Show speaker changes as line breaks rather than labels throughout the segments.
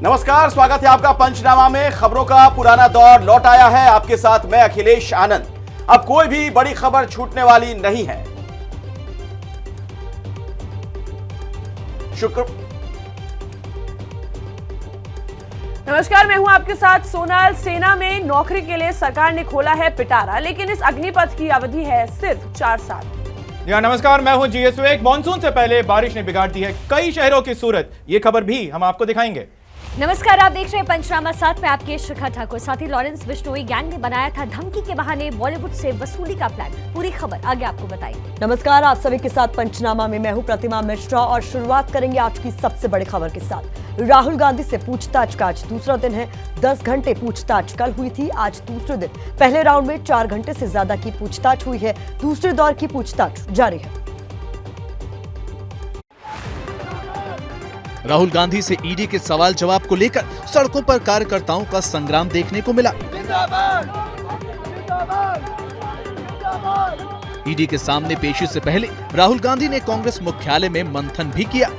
नमस्कार, स्वागत है आपका पंचनामा में। खबरों का पुराना दौर लौट आया है। आपके साथ मैं अखिलेश आनंद। अब कोई भी बड़ी खबर छूटने वाली नहीं है।
नमस्कार, मैं हूं आपके साथ सोनाल। सेना में नौकरी के लिए सरकार ने खोला है पिटारा, लेकिन इस अग्निपथ की अवधि है सिर्फ 4 साल।
नमस्कार, मैं हूं जीएस विवेक। मॉनसून से पहले बारिश ने बिगाड़ दी है कई शहरों की सूरत। ये खबर भी हम आपको दिखाएंगे।
नमस्कार, आप देख रहे हैं पंचनामा, साथ में आपके शिखा ठाकुर। साथ ही लॉरेंस बिश्नोई गैंग ने बनाया था धमकी के बहाने बॉलीवुड से वसूली का प्लान। पूरी खबर आगे आपको बताएंगे।
नमस्कार, आप सभी के साथ पंचनामा में मैं हूं प्रतिमा मिश्रा और शुरुआत करेंगे आज की सबसे बड़ी खबर के साथ। राहुल गांधी से पूछताछ का आज दूसरा दिन है। 10 घंटे पूछताछ कल हुई थी, आज दूसरे दिन। पहले राउंड में 4 घंटे से ज्यादा की पूछताछ हुई है। दूसरे दौर की पूछताछ जारी है।
राहुल गांधी से ईडी के सवाल जवाब को लेकर सड़कों पर कार्यकर्ताओं का संग्राम देखने को मिला। ईडी के सामने पेशी से पहले राहुल गांधी ने कांग्रेस मुख्यालय में मंथन भी किया।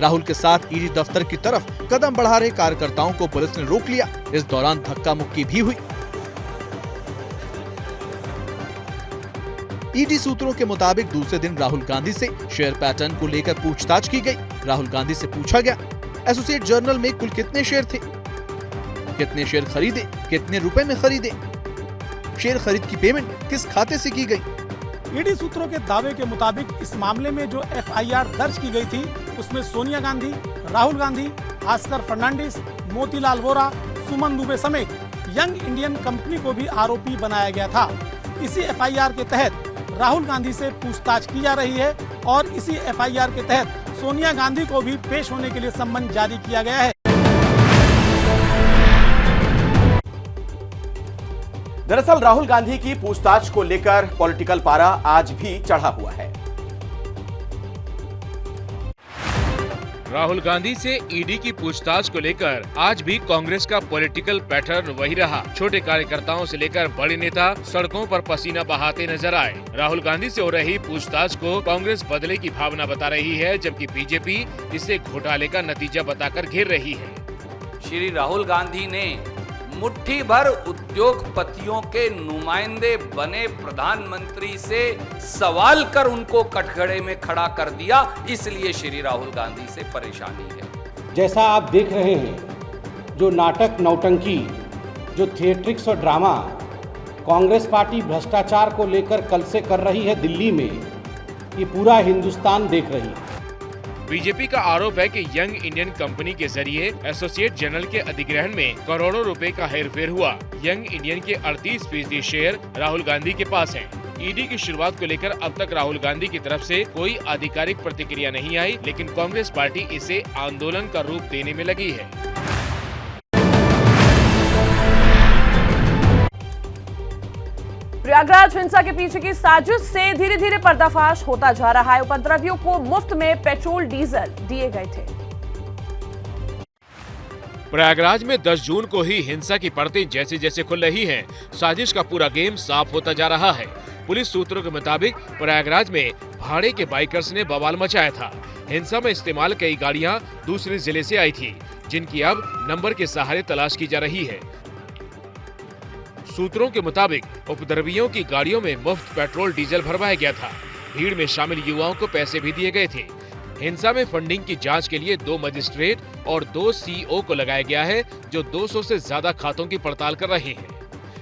राहुल के साथ ईडी दफ्तर की तरफ कदम बढ़ा रहे कार्यकर्ताओं को पुलिस ने रोक लिया। इस दौरान धक्का मुक्की भी हुई। ईडी सूत्रों के मुताबिक दूसरे दिन राहुल गांधी से शेयर पैटर्न को लेकर पूछताछ की गई। राहुल गांधी से पूछा गया, एसोसिएट जर्नल में कुल कितने शेयर थे, कितने शेयर खरीदे, कितने रुपए में खरीदे, शेयर खरीद की पेमेंट किस खाते से की गई।
ईडी सूत्रों के दावे के मुताबिक इस मामले में जो एफआईआर दर्ज की गई थी उसमें सोनिया गांधी, राहुल गांधी, भास्कर फर्नांडिस, मोतीलाल वोरा, सुमन दुबे समेत यंग इंडियन कंपनी को भी आरोपी बनाया गया था। इसी एफआईआर के तहत राहुल गांधी से पूछताछ की जा रही है और इसी एफआईआर के तहत सोनिया गांधी को भी पेश होने के लिए सम्मन जारी किया गया है।
दरअसल राहुल गांधी की पूछताछ को लेकर पॉलिटिकल पारा आज भी चढ़ा हुआ है।
राहुल गांधी से ईडी की पूछताछ को लेकर आज भी कांग्रेस का पॉलिटिकल पैटर्न वही रहा। छोटे कार्यकर्ताओं से लेकर बड़े नेता सड़कों पर पसीना बहाते नजर आए। राहुल गांधी से हो रही पूछताछ को कांग्रेस बदले की भावना बता रही है, जबकि बीजेपी इसे घोटाले का नतीजा बताकर घेर रही है।
श्री राहुल गांधी ने मुट्ठी भर उद्योगपतियों के नुमाइंदे बने प्रधानमंत्री से सवाल कर उनको कटघरे में खड़ा कर दिया, इसलिए श्री राहुल गांधी से परेशानी है।
जैसा आप देख रहे हैं, जो नाटक नौटंकी, जो थिएट्रिक्स और ड्रामा कांग्रेस पार्टी भ्रष्टाचार को लेकर कल से कर रही है दिल्ली में, ये पूरा हिंदुस्तान देख रही है।
बीजेपी का आरोप है कि यंग इंडियन कंपनी के जरिए एसोसिएट जर्नल के अधिग्रहण में करोड़ों रुपए का हेरफेर हुआ। यंग इंडियन के 38% शेयर राहुल गांधी के पास हैं। ईडी की शुरुआत को लेकर अब तक राहुल गांधी की तरफ से कोई आधिकारिक प्रतिक्रिया नहीं आई, लेकिन कांग्रेस पार्टी इसे आंदोलन का रूप देने में लगी है।
प्रयागराज हिंसा के पीछे की साजिश से धीरे धीरे पर्दाफाश होता जा रहा है। उपद्रवियों को मुफ्त में पेट्रोल डीजल दिए गए थे।
प्रयागराज में 10 जून को ही हिंसा की परतें जैसे जैसे खुल रही हैं, साजिश का पूरा गेम साफ होता जा रहा है। पुलिस सूत्रों के मुताबिक प्रयागराज में भाड़े के बाइकर्स ने बवाल मचाया था। हिंसा में इस्तेमाल कई गाड़ियां दूसरे जिले से आई थी, जिनकी अब नंबर के सहारे तलाश की जा रही है। सूत्रों के मुताबिक उपद्रवियों की गाड़ियों में मुफ्त पेट्रोल डीजल भरवाया गया था। भीड़ में शामिल युवाओं को पैसे भी दिए गए थे। हिंसा में फंडिंग की जांच के लिए 2 मजिस्ट्रेट और 2 सीओ को लगाया गया है, जो 200 से ज्यादा खातों की पड़ताल कर रहे हैं।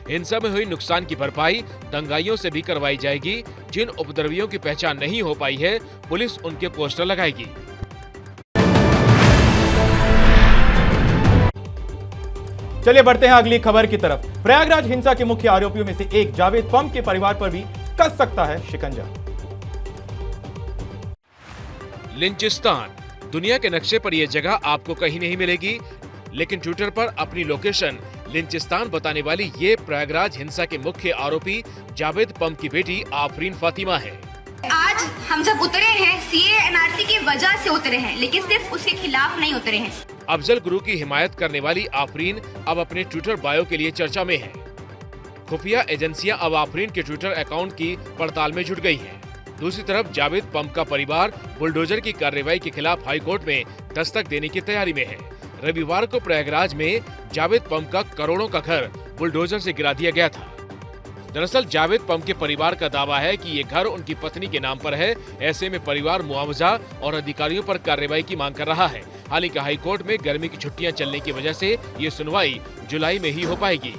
हिंसा में हुई नुकसान की भरपाई दंगाइयों से भी करवाई जाएगी। जिन उपद्रवियों की पहचान नहीं हो पाई है, पुलिस उनके पोस्टर लगाएगी।
चलिए बढ़ते हैं अगली खबर की तरफ। प्रयागराज हिंसा के मुख्य आरोपियों में से एक जावेद पम्प के परिवार पर भी कस सकता है शिकंजा।
लिंचिस्तान दुनिया के नक्शे पर यह जगह आपको कहीं नहीं मिलेगी, लेकिन ट्विटर पर अपनी लोकेशन लिंचिस्तान बताने वाली ये प्रयागराज हिंसा के मुख्य आरोपी जावेद पम्प की बेटी आफरीन फातिमा है।
आज हम जब उतरे हैं सीए एनआरसी की वजह से उतरे हैं, लेकिन सिर्फ उसके खिलाफ नहीं उतरे हैं।
अफजल गुरु की हिमायत करने वाली आफरीन अब अपने ट्विटर बायो के लिए चर्चा में है। खुफिया एजेंसियां अब आफरीन के ट्विटर अकाउंट की पड़ताल में जुट गई हैं। दूसरी तरफ जावेद पम्प का परिवार बुलडोजर की कार्रवाई के खिलाफ हाईकोर्ट में दस्तक देने की तैयारी में है। रविवार को प्रयागराज में जावेद पम्प का करोड़ों का घर बुलडोजर से गिरा दिया गया था। दरअसल जावेद पम्प के परिवार का दावा है कि ये घर उनकी पत्नी के नाम पर है। ऐसे में परिवार मुआवजा और अधिकारियों पर कार्रवाई की मांग कर रहा है। हालांकि हाईकोर्ट में गर्मी की छुट्टियां चलने की वजह से ये सुनवाई जुलाई में ही हो पाएगी।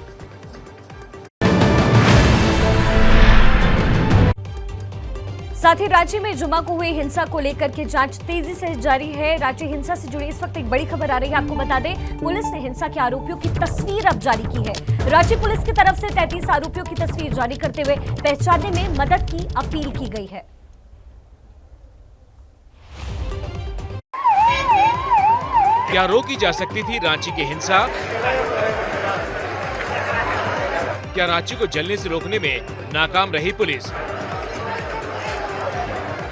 साथ ही राज्य में जुमा को हुई हिंसा को लेकर के जांच तेजी से जारी है। राज्य हिंसा से जुड़ी इस वक्त एक बड़ी खबर आ रही है। आपको बता दें, पुलिस ने हिंसा के आरोपियों की तस्वीर अब जारी की है। राज्य पुलिस की तरफ से 33 आरोपियों की तस्वीर जारी करते हुए पहचानने में मदद की अपील की गई है।
क्या रोकी जा सकती थी रांची की हिंसा? क्या रांची को जलने से रोकने में नाकाम रही पुलिस?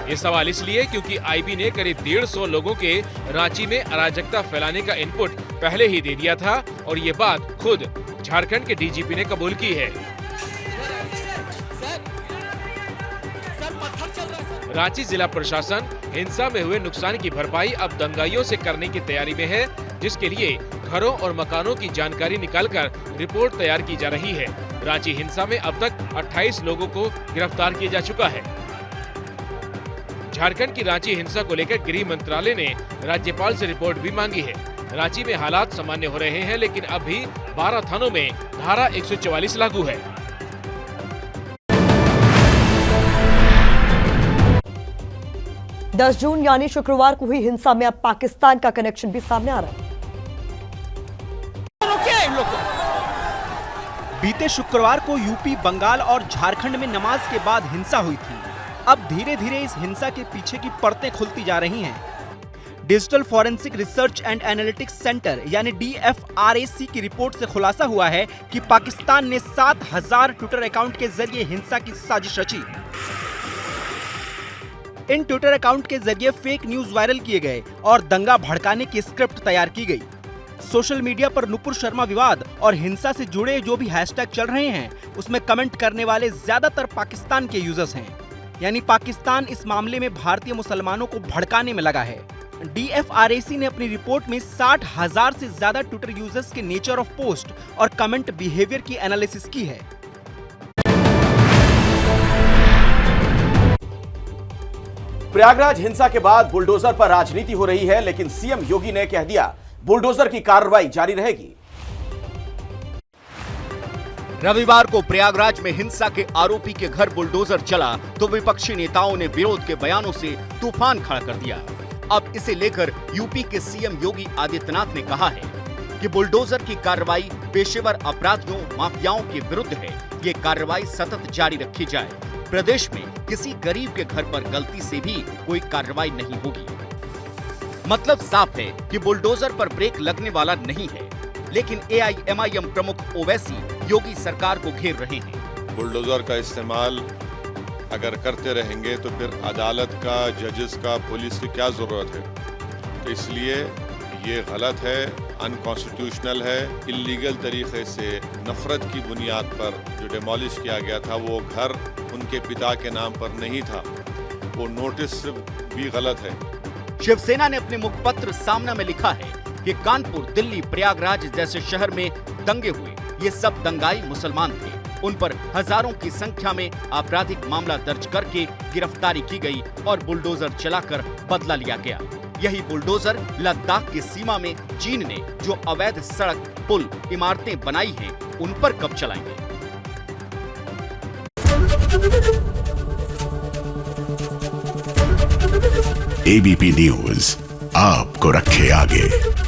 ये सवाल इसलिए क्योंकि आईबी ने करीब 150 लोगों के रांची में अराजकता फैलाने का इनपुट पहले ही दे दिया था और ये बात खुद झारखंड के डीजीपी ने कबूल की है। रांची जिला प्रशासन हिंसा में हुए नुकसान की भरपाई अब दंगाइयों से करने की तैयारी में है, जिसके लिए घरों और मकानों की जानकारी निकालकर रिपोर्ट तैयार की जा रही है। रांची हिंसा में अब तक 28 लोगों को गिरफ्तार किया जा चुका है। झारखंड की रांची हिंसा को लेकर गृह मंत्रालय ने राज्यपाल से रिपोर्ट भी मांगी है। रांची में हालात सामान्य हो रहे हैं, लेकिन अब भी 12 थानों में धारा 144 लागू है।
दस जून यानी शुक्रवार को हुई हिंसा में अब पाकिस्तान का कनेक्शन भी सामने आ रहा है।
बीते शुक्रवार को यूपी, बंगाल और झारखंड में नमाज के बाद हिंसा हुई थी। अब धीरे धीरे इस हिंसा के पीछे की परतें खुलती जा रही हैं। Digital forensic research and analytics centre यानी DFRAC की रिपोर्ट से खुलासा हुआ है कि पाकिस्तान ने 7000 ट्विटर अकाउंट के जरिए हिंसा की साजिश रची। इन ट्विटर अकाउंट के जरिए फेक न्यूज वायरल किए गए और दंगा भड़काने की स्क्रिप्ट तैयार की गई। सोशल मीडिया पर नुपुर शर्मा विवाद और हिंसा से जुड़े जो भी हैशटैग चल रहे हैं, उसमें कमेंट करने वाले ज्यादातर पाकिस्तान के यूजर्स हैं। यानी पाकिस्तान इस मामले में भारतीय मुसलमानों को भड़काने में लगा है। DFRAC ने अपनी रिपोर्ट में 60,000 से ज्यादा ट्विटर यूजर्स के नेचर ऑफ पोस्ट और कमेंट बिहेवियर की एनालिसिस की है।
प्रयागराज हिंसा के बाद बुलडोजर पर राजनीति हो रही है, लेकिन सीएम योगी ने कह दिया बुलडोजर की कार्रवाई जारी रहेगी।
रविवार को प्रयागराज में हिंसा के आरोपी के घर बुलडोजर चला तो विपक्षी नेताओं ने विरोध के बयानों से तूफान खड़ा कर दिया। अब इसे लेकर यूपी के सीएम योगी आदित्यनाथ ने कहा है कि बुलडोजर की कार्रवाई पेशेवर अपराधियों, माफियाओं के विरुद्ध है। ये कार्रवाई सतत जारी रखी जाए। प्रदेश में किसी गरीब के घर पर गलती से भी कोई कार्रवाई नहीं होगी। मतलब साफ है कि बुलडोजर पर ब्रेक लगने वाला नहीं है। लेकिन AIMIM प्रमुख ओवैसी योगी सरकार को घेर रहे हैं।
बुलडोजर का इस्तेमाल अगर करते रहेंगे तो फिर अदालत का, जजेस का, पुलिस की क्या जरूरत है? तो इसलिए ये गलत है, अनकॉन्स्टिट्यूशनल है। इल्लीगल तरीके से नफरत की बुनियाद पर जो डिमोलिश किया गया था, वो घर उनके पिता के नाम पर नहीं था, वो नोटिस भी गलत है।
शिवसेना ने अपने मुखपत्र सामना में लिखा है कि कानपुर, दिल्ली, प्रयागराज जैसे शहर में दंगे हुए। ये सब दंगाई मुसलमान थे। उन पर हजारों की संख्या में आपराधिक मामला दर्ज करके गिरफ्तारी की गई और बुलडोजर चलाकर बदला लिया गया। यही बुलडोजर लद्दाख की सीमा में चीन ने जो अवैध सड़क, पुल, इमारतें बनाई हैं, उन पर कब चलाएंगे?
ABP न्यूज आपको रखे आगे।